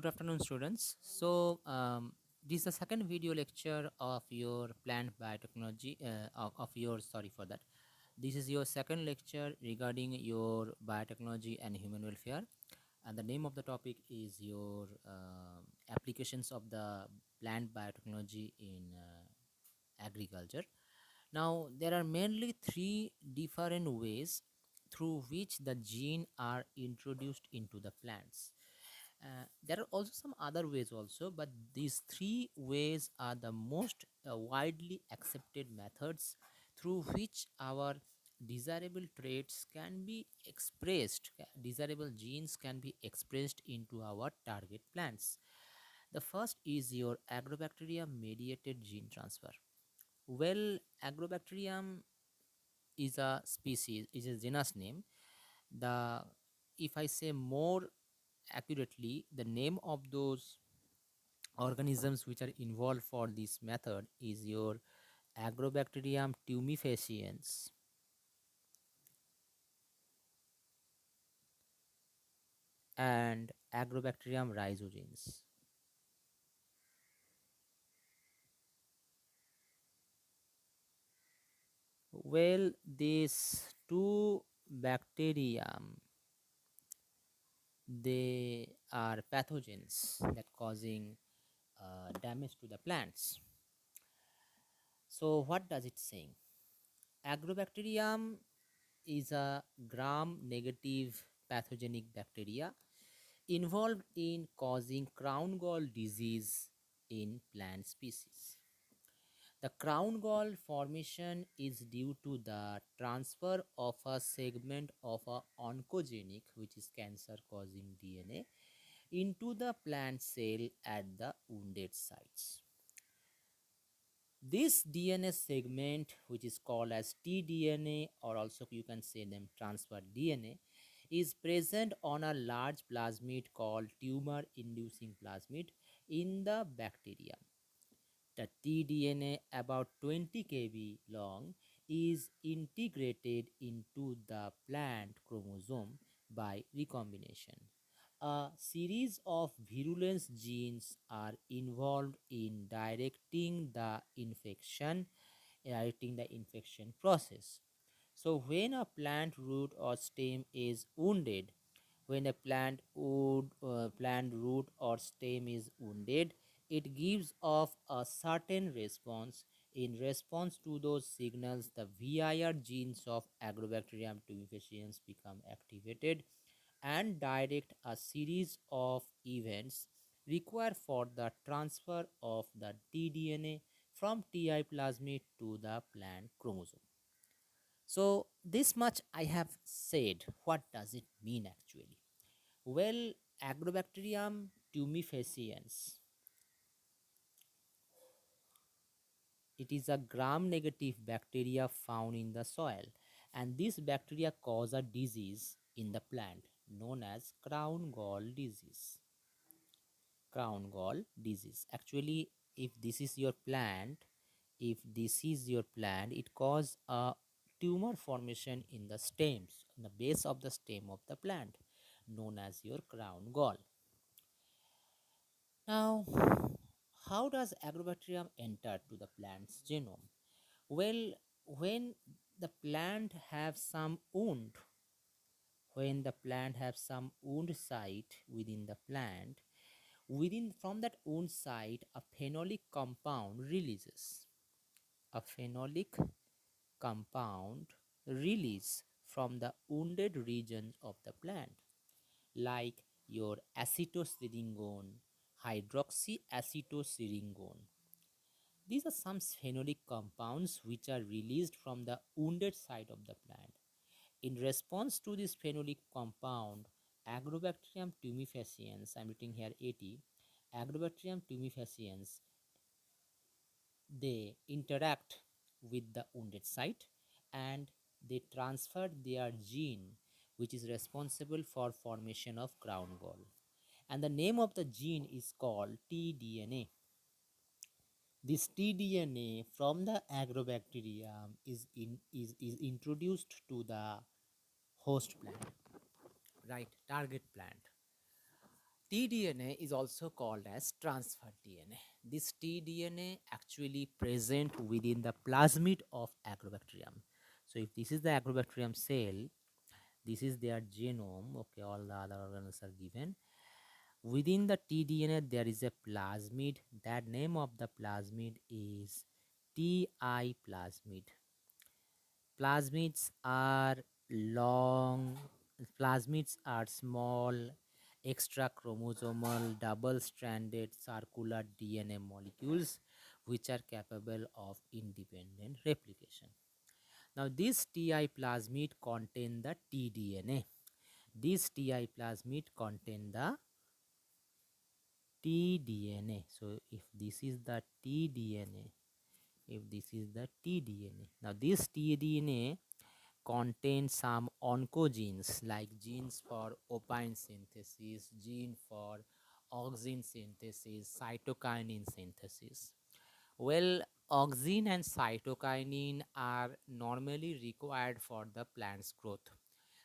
Good afternoon, students. This is the second video lecture of your plant biotechnology. Sorry for that. This is your second lecture regarding your biotechnology and human welfare, and the name of the topic is your applications of the plant biotechnology in agriculture. Now, there are mainly three different ways through which the gene are introduced into the plants. There are also some other ways also, but these three ways are the most widely accepted methods through which our desirable traits can be expressed, desirable genes can be expressed into our target plants. The first is your agrobacterium mediated gene transfer. Well, agrobacterium is a species, is a genus name. The If I say more accurately, the name of those organisms which are involved for this method is your agrobacterium tumefaciens and agrobacterium rhizogens. Well, these two bacterium, they are pathogens that causing damage to the plants. So what does it say? Agrobacterium is a gram negative pathogenic bacteria involved in causing crown gall disease in plant species. The crown gall formation is due to the transfer of a segment of a oncogenic, which is cancer causing DNA, into the plant cell at the wounded sites. This DNA segment, which is called as tDNA, or also you can say them transfer DNA, is present on a large plasmid called tumor inducing plasmid in the bacterium. The tDNA, about 20 kb long, is integrated into the plant chromosome by recombination. A series of virulence genes are involved in directing the infection process. So when a plant root or stem is wounded, when a plant root or stem is wounded, it gives off a certain response. In response to those signals, the VIR genes of Agrobacterium tumefaciens become activated and direct a series of events required for the transfer of the tDNA from TI plasmid to the plant chromosome. So this much I have said. What does it mean actually? Well, Agrobacterium tumefaciens, it is a gram-negative bacteria found in the soil, and this bacteria cause a disease in the plant known as crown gall disease. Crown gall disease. Actually, if this is your plant, it cause a tumor formation in the stems, in the base of the stem of the plant, known as your crown gall. Now, how does agrobacterium enter to the plant's genome? Well, when the plant have some wound, when the plant have some wound site within the plant, within from that wound site, a phenolic compound releases. A phenolic compound release from the wounded regions of the plant, like your acetosyringone, hydroxyacetosyringone. These are some phenolic compounds which are released from the wounded side of the plant. In response to this phenolic compound, Agrobacterium tumefaciens, I am writing here 80, Agrobacterium tumefaciens, they interact with the wounded site and they transfer their gene which is responsible for formation of crown gall, and the name of the gene is called tDNA. This tDNA from the agrobacterium is introduced to the host plant, right, target plant. tDNA is also called as transfer DNA. This tDNA actually present within the plasmid of Agrobacterium. So if this is the Agrobacterium cell, this is their genome. Okay, all the other organelles are given. Within the tDNA, there is a plasmid. That name of the plasmid is Ti plasmid. Plasmids are long, plasmids are small, extra chromosomal, double stranded circular DNA molecules which are capable of independent replication. Now, this Ti plasmid contain the tDNA. This Ti plasmid contain the tDNA. So, if this is the tDNA, if this is the tDNA, now this tDNA contains some oncogenes like genes for opine synthesis, gene for auxin synthesis, cytokinin synthesis. Well, auxin and cytokinin are normally required for the plant's growth.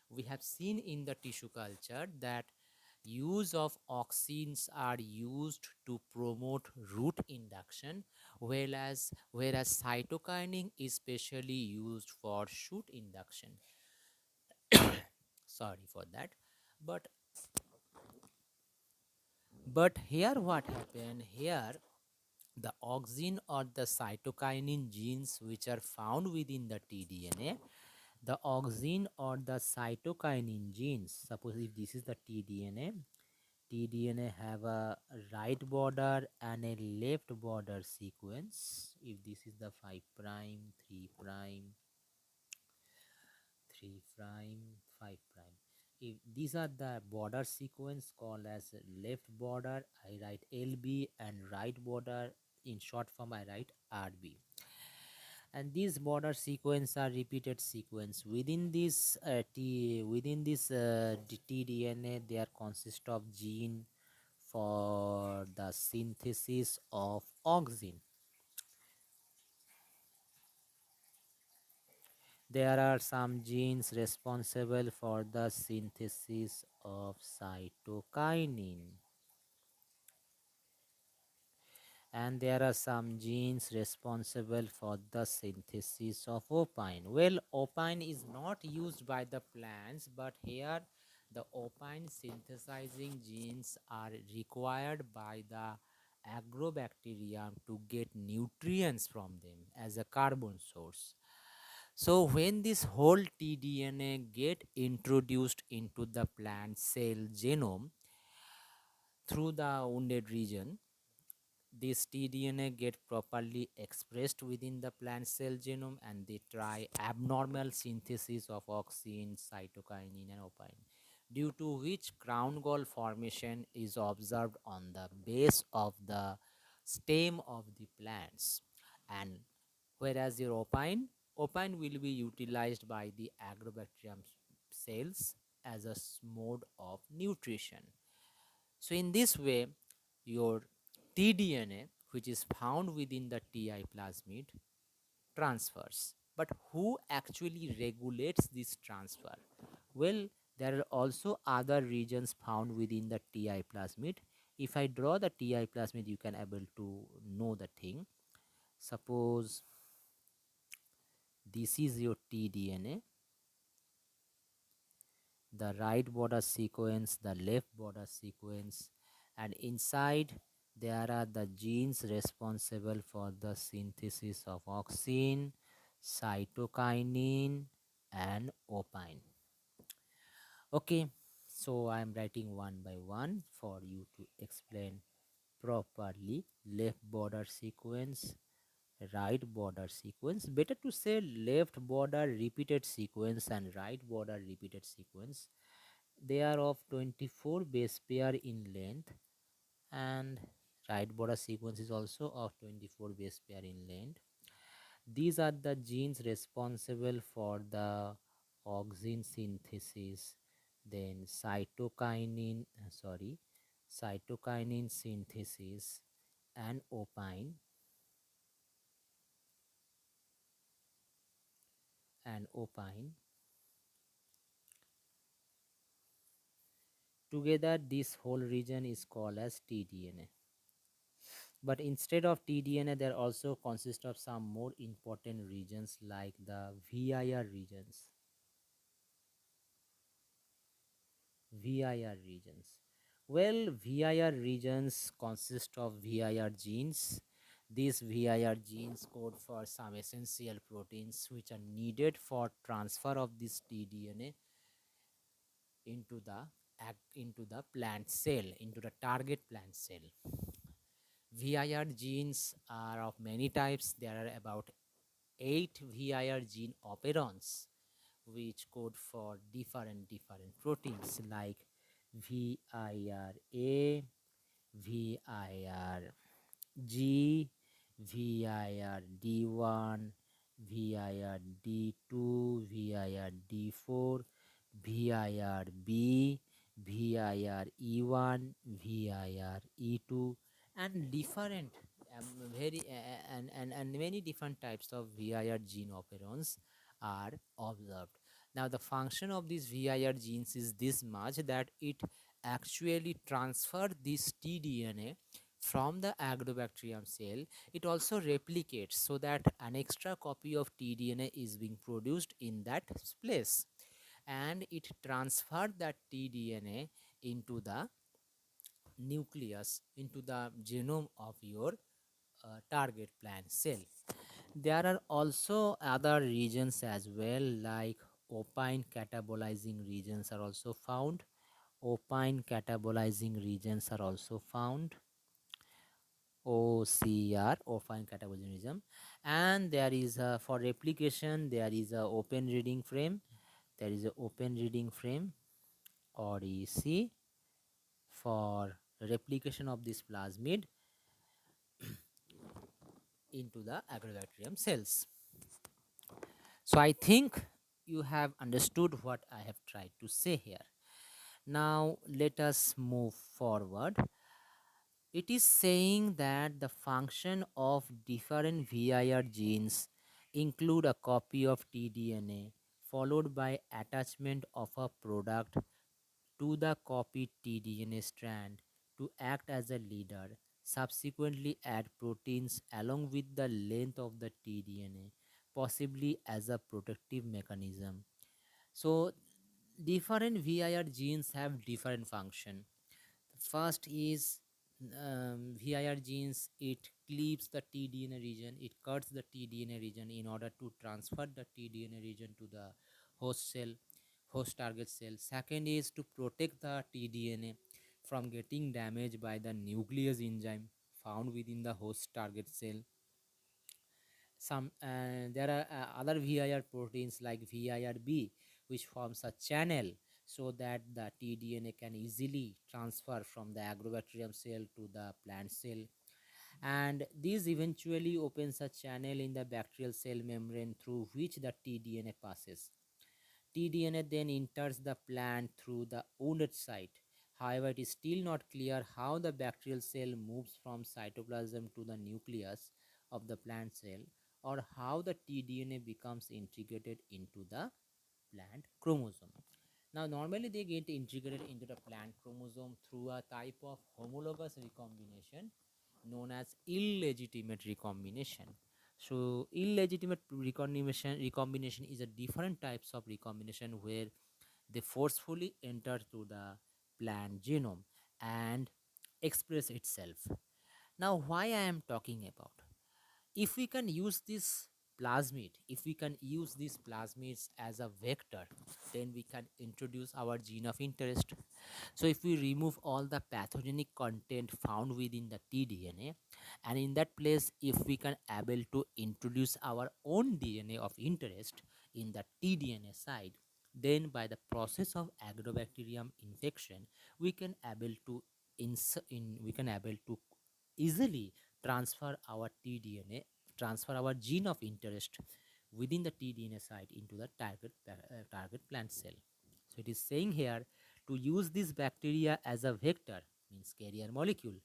We have seen in the tissue culture that use of auxins are used to promote root induction, whereas cytokinin is specially used for shoot induction. Sorry for that. But but here what happened here, the auxin or the cytokinin genes which are found within the tDNA, the auxin or the cytokinin genes, suppose if this is the tDNA have a right border and a left border sequence. If this is the 5 prime, 3 prime, 3 prime, 5 prime, if these are the border sequence called as left border, I write LB, and right border in short form I write RB. And these border sequence are repeated sequence within this tDNA. There consist of gene for the synthesis of auxin. There are some genes responsible for the synthesis of cytokinin, and there are some genes responsible for the synthesis of opine. Well, opine is not used by the plants, but here the opine synthesizing genes are required by the agrobacterium to get nutrients from them as a carbon source. So when this whole tDNA get introduced into the plant cell genome through the wounded region, this tDNA get properly expressed within the plant cell genome, and they try abnormal synthesis of auxin, cytokinin, and opine, due to which crown gall formation is observed on the base of the stem of the plants. And whereas your opine will be utilized by the agrobacterium cells as a mode of nutrition. So in this way, your tDNA, which is found within the Ti plasmid, transfers. But who actually regulates this transfer? Well, there are also other regions found within the Ti plasmid. If I draw the Ti plasmid, you can able to know the thing. Suppose this is your tDNA, the right border sequence, the left border sequence, and inside there are the genes responsible for the synthesis of auxin, cytokinin, and opine. Okay, so I am writing one by one for you to explain properly. Left border sequence, right border sequence, better to say left border repeated sequence and right border repeated sequence. They are of 24 base pair in length, and right border sequence is also of 24 base pair in length. These are the genes responsible for the auxin synthesis, then cytokinin synthesis, and opine Together, this whole region is called as tDNA. But instead of tDNA, there also consist of some more important regions like the VIR regions. VIR regions. Well, VIR regions consist of VIR genes. These VIR genes code for some essential proteins which are needed for transfer of this tDNA into the plant cell, into the target plant cell. VIR genes are of many types. There are about 8 VIR gene operons which code for different proteins like VIRA, VIRG, VIRD1, VIRD2, VIRD4, VIRB, VIRE1, VIRE2, and different very and many different types of VIR gene operons are observed. Now the function of these VIR genes is this much, that it actually transfer this tDNA from the agrobacterium cell. It also replicates so that an extra copy of tDNA is being produced in that place, and it transferred that tDNA into the nucleus, into the genome of your target plant cell. There are also other regions as well, like opine catabolizing regions are also found. Opine catabolizing regions are also found. OCR, opine catabolizing region. And there is for replication, there is a open reading frame. There is a open reading frame, or EC, for replication of this plasmid into the agrobacterium cells. So I think you have understood what I have tried to say here. Now let us move forward. It is saying that the function of different VIR genes include a copy of tDNA followed by attachment of a product to the copied tDNA strand to act as a leader, subsequently add proteins along with the length of the tDNA, possibly as a protective mechanism. So different VIR genes have different function. First is VIR genes, it cleaves the tDNA region, it cuts the tDNA region in order to transfer the tDNA region to the host cell, host target cell. Second is to protect the tDNA from getting damaged by the nuclease enzyme found within the host target cell. Some there are other VIR proteins like VIRB, which forms a channel so that the tDNA can easily transfer from the agrobacterium cell to the plant cell, and this eventually opens a channel in the bacterial cell membrane through which the tDNA passes. tDNA then enters the plant through the wounded site. However, it is still not clear how the bacterial cell moves from cytoplasm to the nucleus of the plant cell, or how the tDNA becomes integrated into the plant chromosome. Now, normally they get integrated into the plant chromosome through a type of homologous recombination known as illegitimate recombination. So illegitimate recombination is a different types of recombination where they forcefully enter to the plant genome and express itself. Now why I am talking about, if we can use this plasmid, if we can use these plasmids as a vector, then we can introduce our gene of interest. So if we remove all the pathogenic content found within the tDNA, and in that place if we can able to introduce our own DNA of interest in the tDNA side, then by the process of agrobacterium infection we can able to we can able to easily transfer our tDNA, transfer our gene of interest within the tDNA site into the target plant cell. So it is saying here, to use this bacteria as a vector, means carrier molecule,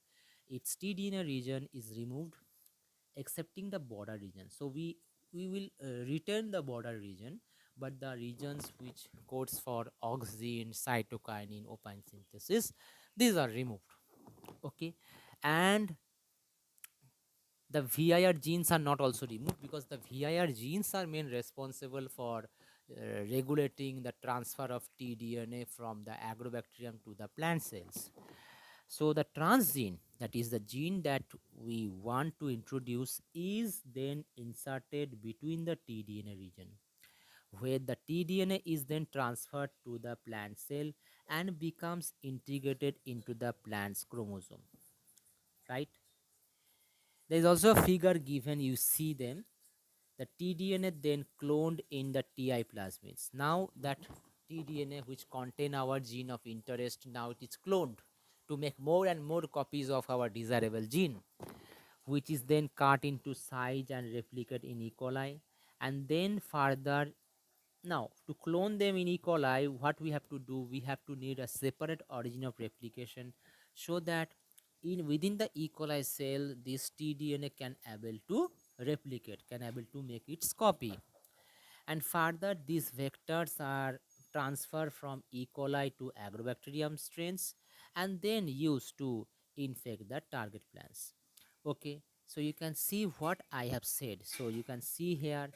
its tDNA region is removed excepting the border region. So we will retain the border region, but the regions which codes for auxin, cytokinin, opine synthesis, these are removed. Okay, and the VIR genes are not also removed because the VIR genes are main responsible for regulating the transfer of tDNA from the agrobacterium to the plant cells. So the transgene, that is the gene that we want to introduce, is then inserted between the tDNA region, where the tDNA is then transferred to the plant cell and becomes integrated into the plant's chromosome. Right? There is also a figure given, you see them. The tDNA then cloned in the TI plasmids. Now that tDNA which contain our gene of interest, now it is cloned to make more and more copies of our desirable gene, which is then cut into size and replicate in E. coli. And then further, now to clone them in E. coli, what we have to do, we have to need a separate origin of replication, so that in within the E. coli cell, this tDNA can able to replicate, can able to make its copy. And further, these vectors are transferred from E. coli to agrobacterium strains and then used to infect the target plants. Okay, so you can see what I have said. So you can see here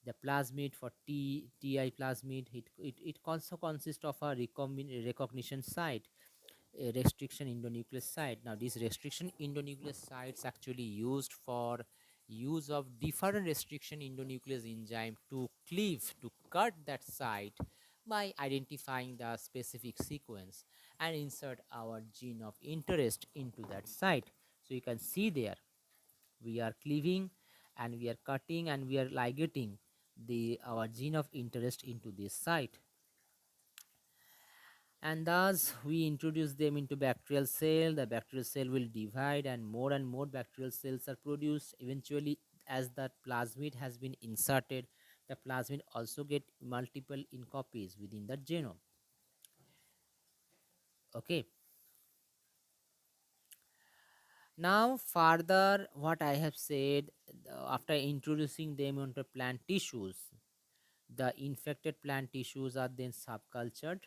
the plasmid for TI plasmid. It also consists of a recognition site, a restriction endonuclease site. Now this restriction endonuclease sites actually used for use of different restriction endonuclease enzyme to cleave, to cut that site by identifying the specific sequence and insert our gene of interest into that site. So you can see there we are cleaving and we are cutting and we are ligating the our gene of interest into this site, and thus we introduce them into bacterial cell. The bacterial cell will divide and more bacterial cells are produced. Eventually, as the plasmid has been inserted, the plasmid also get multiple in copies within the genome. Okay, now further what I have said, after introducing them into plant tissues, the infected plant tissues are then subcultured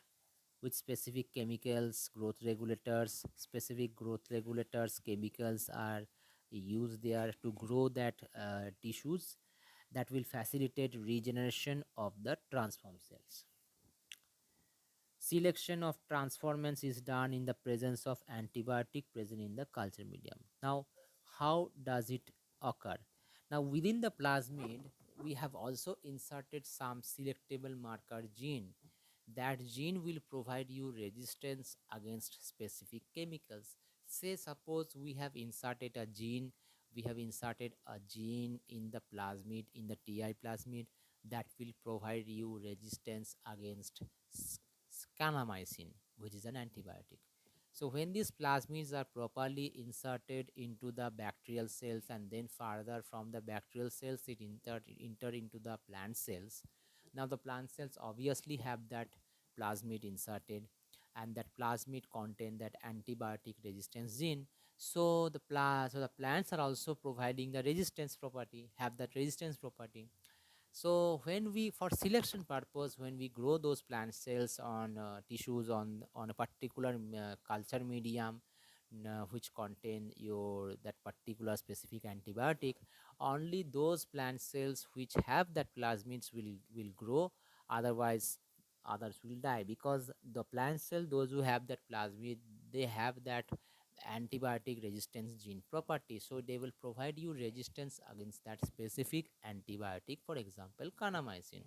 with specific chemicals, growth regulators. Specific growth regulators chemicals are used there to grow that tissues that will facilitate regeneration of the transform cells. Selection of transformants is done in the presence of antibiotic present in the culture medium. Now, how does it occur? Now, within the plasmid, we have also inserted some selectable marker gene. That gene will provide you resistance against specific chemicals. Say, suppose we have inserted a gene, in the plasmid, in the TI plasmid, that will provide you resistance against scanamycin, which is an antibiotic. So when these plasmids are properly inserted into the bacterial cells and then further from the bacterial cells it enter into the plant cells. Now the plant cells obviously have that plasmid inserted, and that plasmid contain that antibiotic resistance gene. So the plants are also providing the resistance property, have that resistance property. So when we, for selection purpose, when we grow those plant cells on tissues on a particular culture medium, which contain your that particular specific antibiotic, only those plant cells which have that plasmids will grow. Otherwise others will die, because the plant cell, those who have that plasmid, they have that antibiotic resistance gene property, so they will provide you resistance against that specific antibiotic, for example kanamycin.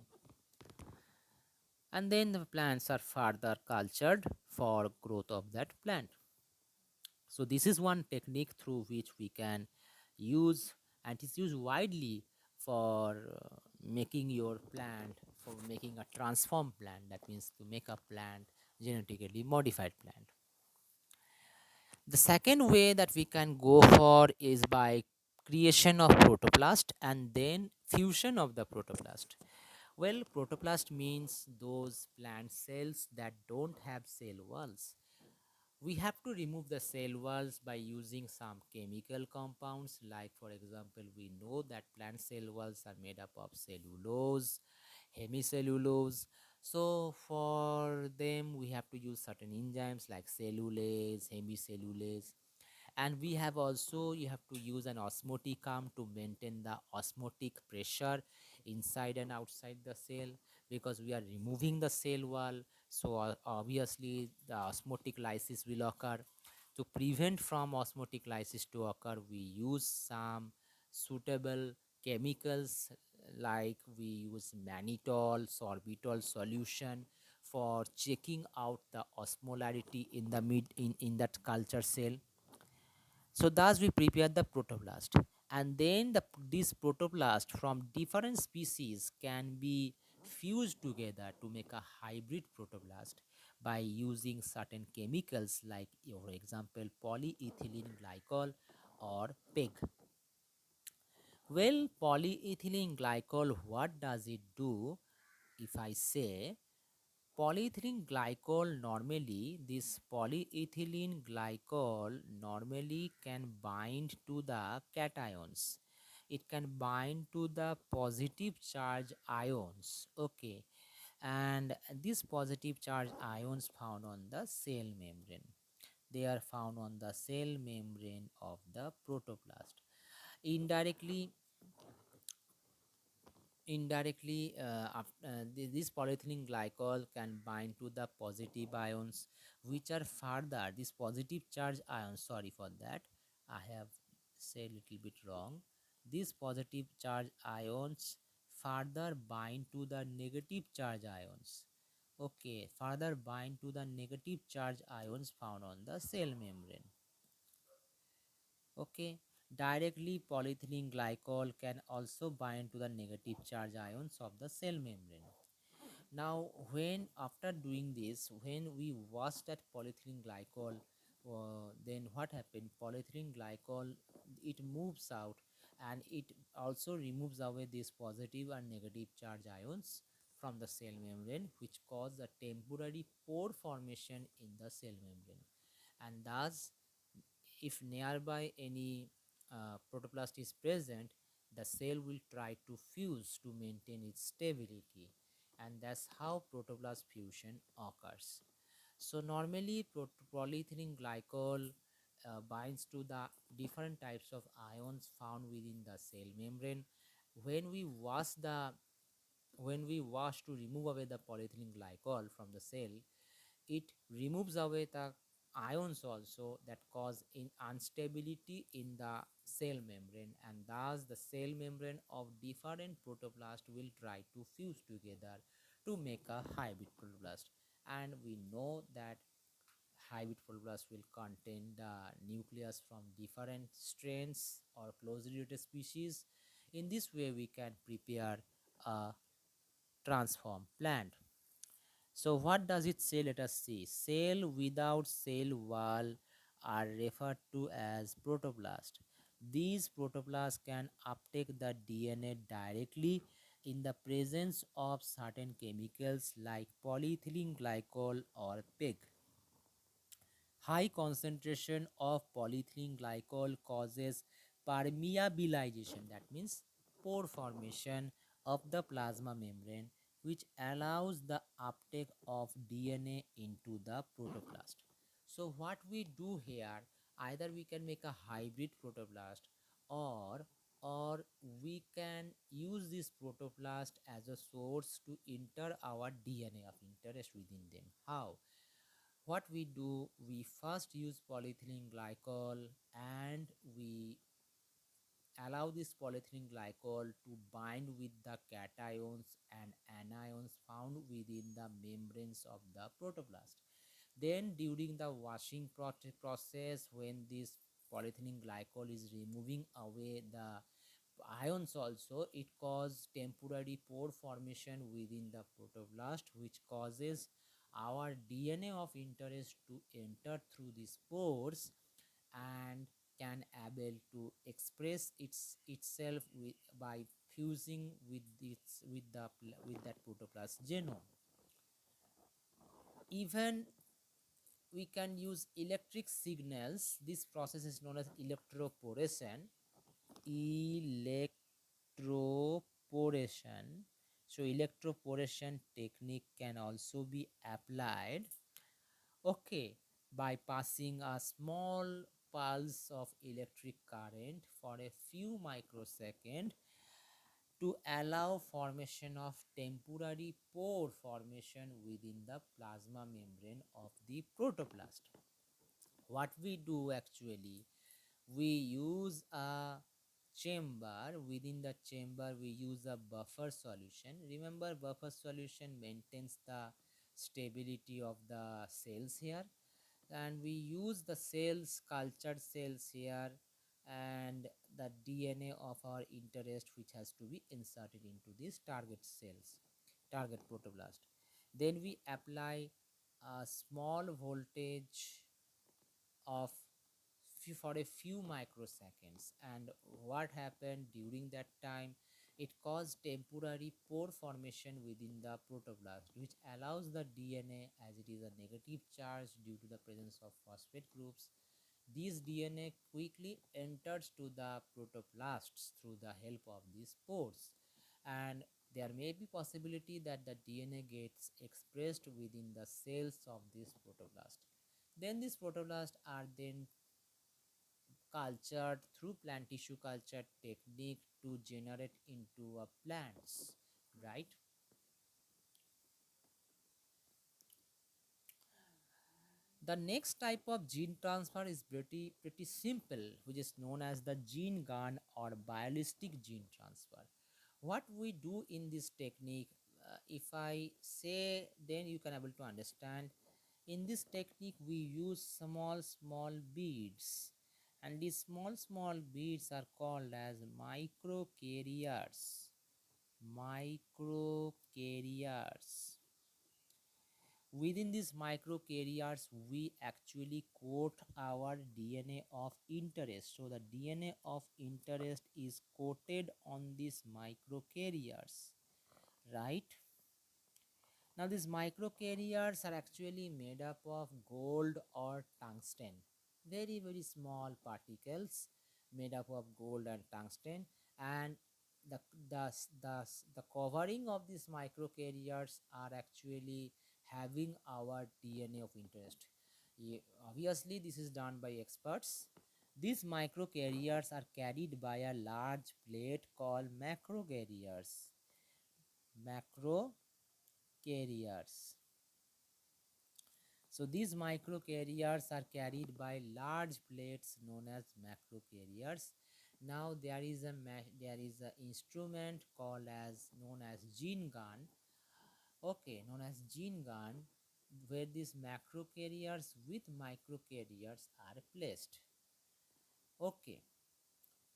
And then the plants are further cultured for growth of that plant. So this is one technique through which we can use, and it's used widely for making your plant, for making a transformed plant, that means to make a plant genetically modified plant. The second way that we can go for is by creation of protoplast and then fusion of the protoplast. Well, protoplast means those plant cells that don't have cell walls. We have to remove the cell walls by using some chemical compounds, like for example we know that plant cell walls are made up of cellulose, hemicellulose. So for them we have to use certain enzymes like cellulase, hemicellulase, and we have also, you have to use an osmotic arm to maintain the osmotic pressure inside and outside the cell, because we are removing the cell wall. So obviously the osmotic lysis will occur. To prevent from osmotic lysis to occur, we use some suitable chemicals, like we use mannitol sorbitol solution for checking out the osmolarity in the in that culture cell. So thus we prepare the protoplast, and then this protoplast from different species can be fused together to make a hybrid protoplast by using certain chemicals like, for example, polyethylene glycol or PEG. Well, polyethylene glycol, what does it do? If I say polyethylene glycol, normally this polyethylene glycol normally can bind to the cations. It can bind to the positive charge ions. Okay, and these positive charge ions found on the cell membrane. They are found on the cell membrane of the protoplast. Indirectly, this polyethylene glycol can bind to the positive ions, which are further, this positive charge ions, sorry for that, I have said little bit wrong. These positive charge ions further bind to the negative charge ions. Okay, further bind to the negative charge ions found on the cell membrane. Okay, directly polyethylene glycol can also bind to the negative charge ions of the cell membrane. Now, when after doing this, when we wash that polyethylene glycol, then what happened? Polyethylene glycol, it moves out, and it also removes away these positive and negative charge ions from the cell membrane, which cause a temporary pore formation in the cell membrane, and thus if nearby any protoplast is present, the cell will try to fuse to maintain its stability, and that's how protoplast fusion occurs. So normally polyethylene glycol binds to the different types of ions found within the cell membrane. When we wash the when we wash to remove away the polyethylene glycol from the cell, it removes away the ions also that cause instability in the cell membrane, and thus the cell membrane of different protoplast will try to fuse together to make a hybrid protoplast. And we know that hybrid protoplast will contain the nucleus from different strains or closely related species. In this way we can prepare a transform plant. So what does it say? Let us see. Cell without cell wall are referred to as protoplast. These protoplasts can uptake the DNA directly in the presence of certain chemicals like polyethylene glycol or PEG. High concentration of polyethylene glycol causes permeabilization, that means pore formation of the plasma membrane, which allows the uptake of DNA into the protoplast. So what we do here, either we can make a hybrid protoplast, or we can use this protoplast as a source to enter our DNA of interest within them. How? What we do, we first use polyethylene glycol, and we allow this polyethylene glycol to bind with the cations and anions found within the membranes of the protoplast. Then during the washing process, when this polyethylene glycol is removing away the ions also, it causes temporary pore formation within the protoplast, which causes our DNA of interest to enter through these pores and can able to express itself by fusing with that protoplast genome. Even we can use electric signals. This process is known as electroporation. Electroporation. So electroporation technique can also be applied, okay, by passing a small pulse of electric current for a few microseconds to allow formation of temporary pore formation within the plasma membrane of the protoplast. What we do actually, we use a chamber. Within the chamber we use a buffer solution. Remember, buffer solution maintains the stability of the cells here, and we use the cells, cultured cells here, and the DNA of our interest, which has to be inserted into these target cells, target protoblast. Then we apply a small voltage of for a few microseconds, and what happened during that time, it caused temporary pore formation within the protoblast, which allows the DNA, as it is a negative charge due to the presence of phosphate groups, this DNA quickly enters to the protoblasts through the help of these pores, and there may be possibility that the DNA gets expressed within the cells of this protoblast. Then these protoblasts are then cultured through plant tissue culture technique to generate into a plants, right? The next type of gene transfer is pretty simple, which is known as the gene gun or bialistic gene transfer. What we do in this technique, if I say, then you can able to understand. In this technique we use small beads, and these small beads are called as microcarriers. Microcarriers. Within these microcarriers we actually coat our DNA of interest. So the DNA of interest is coated on these microcarriers, right? Now these microcarriers are actually made up of gold or tungsten, very small particles made up of gold and tungsten, and the the the, the covering of these microcarriers are actually having our DNA of interest. Obviously this is done by experts. These microcarriers are carried by a large plate called macrocarriers. Macrocarriers. So these microcarriers are carried by large plates known as macrocarriers. Now there is an instrument called as known as gene gun. Okay, known as gene gun, where these macrocarriers with microcarriers are placed. Okay,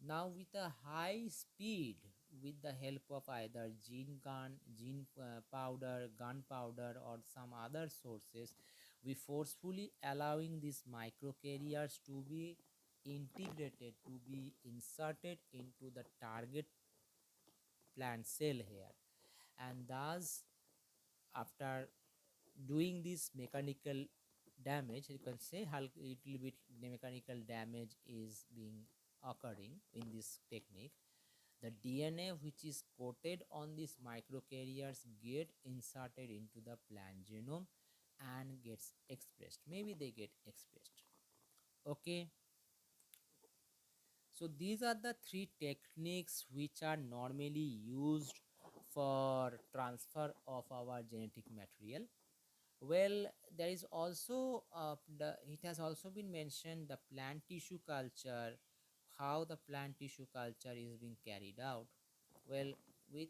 now with a high speed, with the help of either gene gun, gene powder, gunpowder, or some other sources, we forcefully allowing these microcarriers to be integrated, to be inserted into the target plant cell here, and thus after doing this mechanical damage, you can say a little bit mechanical damage is being occurring in this technique, the DNA which is coated on these microcarriers get inserted into the plant genome and gets expressed. Maybe they get expressed. Okay. So these are the three techniques which are normally used for transfer of our genetic material. Well, there is also it has also been mentioned the plant tissue culture, how the plant tissue culture is being carried out. Well, with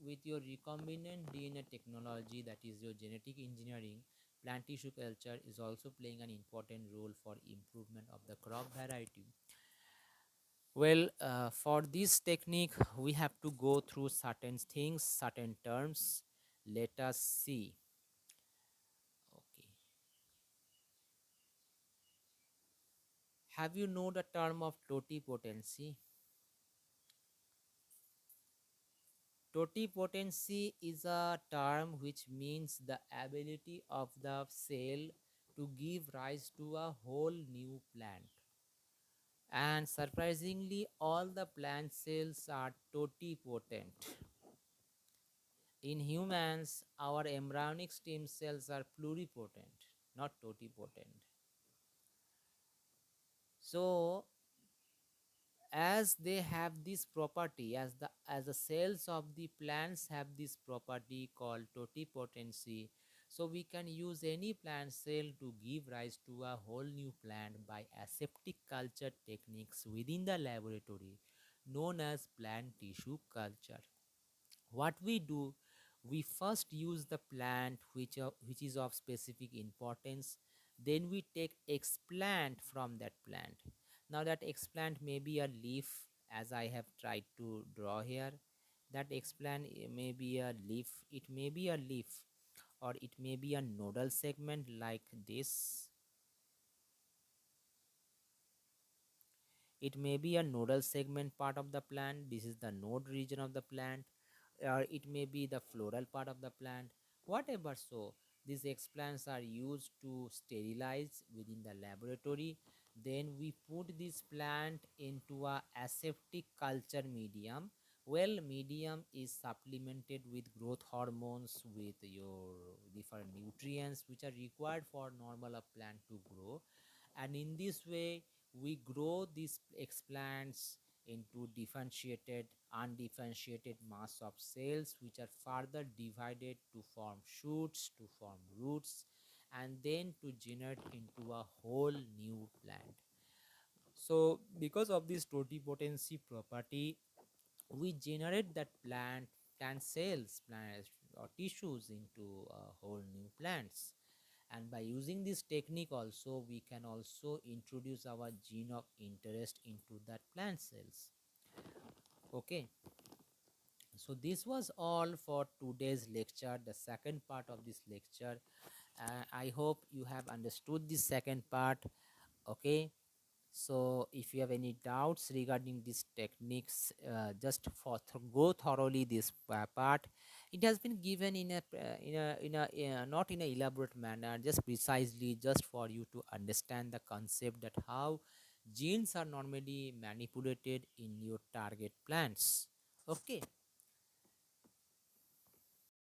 with your recombinant DNA technology, that is your genetic engineering, plant tissue culture is also playing an important role for improvement of the crop variety. Well, for this technique, we have to go through certain things, certain terms. Let us see. Okay. Have you know the term of totipotency? Totipotency is a term which means the ability of the cell to give rise to a whole new plant. And surprisingly, all the plant cells are totipotent. In humans, our embryonic stem cells are pluripotent, not totipotent. So as they have this property, as the cells of the plants have this property called totipotency, so we can use any plant cell to give rise to a whole new plant by aseptic culture techniques within the laboratory known as plant tissue culture. What we do, we first use the plant which is of specific importance, then we take explant from that plant. Now that explant may be a leaf, as I have tried to draw here. That explant may be a leaf, it may be a leaf, or it may be a nodal segment like this. It may be a nodal segment part of the plant. This is the node region of the plant, or it may be the floral part of the plant. Whatever, so these explants are used to sterilize within the laboratory. Then we put this plant into a aseptic culture medium. Well, medium is supplemented with growth hormones, with your different nutrients which are required for normal a plant to grow. And in this way we grow these explants into differentiated undifferentiated mass of cells, which are further divided to form shoots, to form roots, and then to generate into a whole new plant. So because of this totipotency property, we generate that plant cells, plant or tissues into whole new plants. And by using this technique also, we can also introduce our gene of interest into that plant cells. Okay, so this was all for today's lecture, the second part of this lecture. I hope you have understood the second part. Okay, so if you have any doubts regarding these techniques, just go thoroughly this part. It has been given in a not in a elaborate manner, just precisely just for you to understand the concept that how genes are normally manipulated in your target plants. Okay,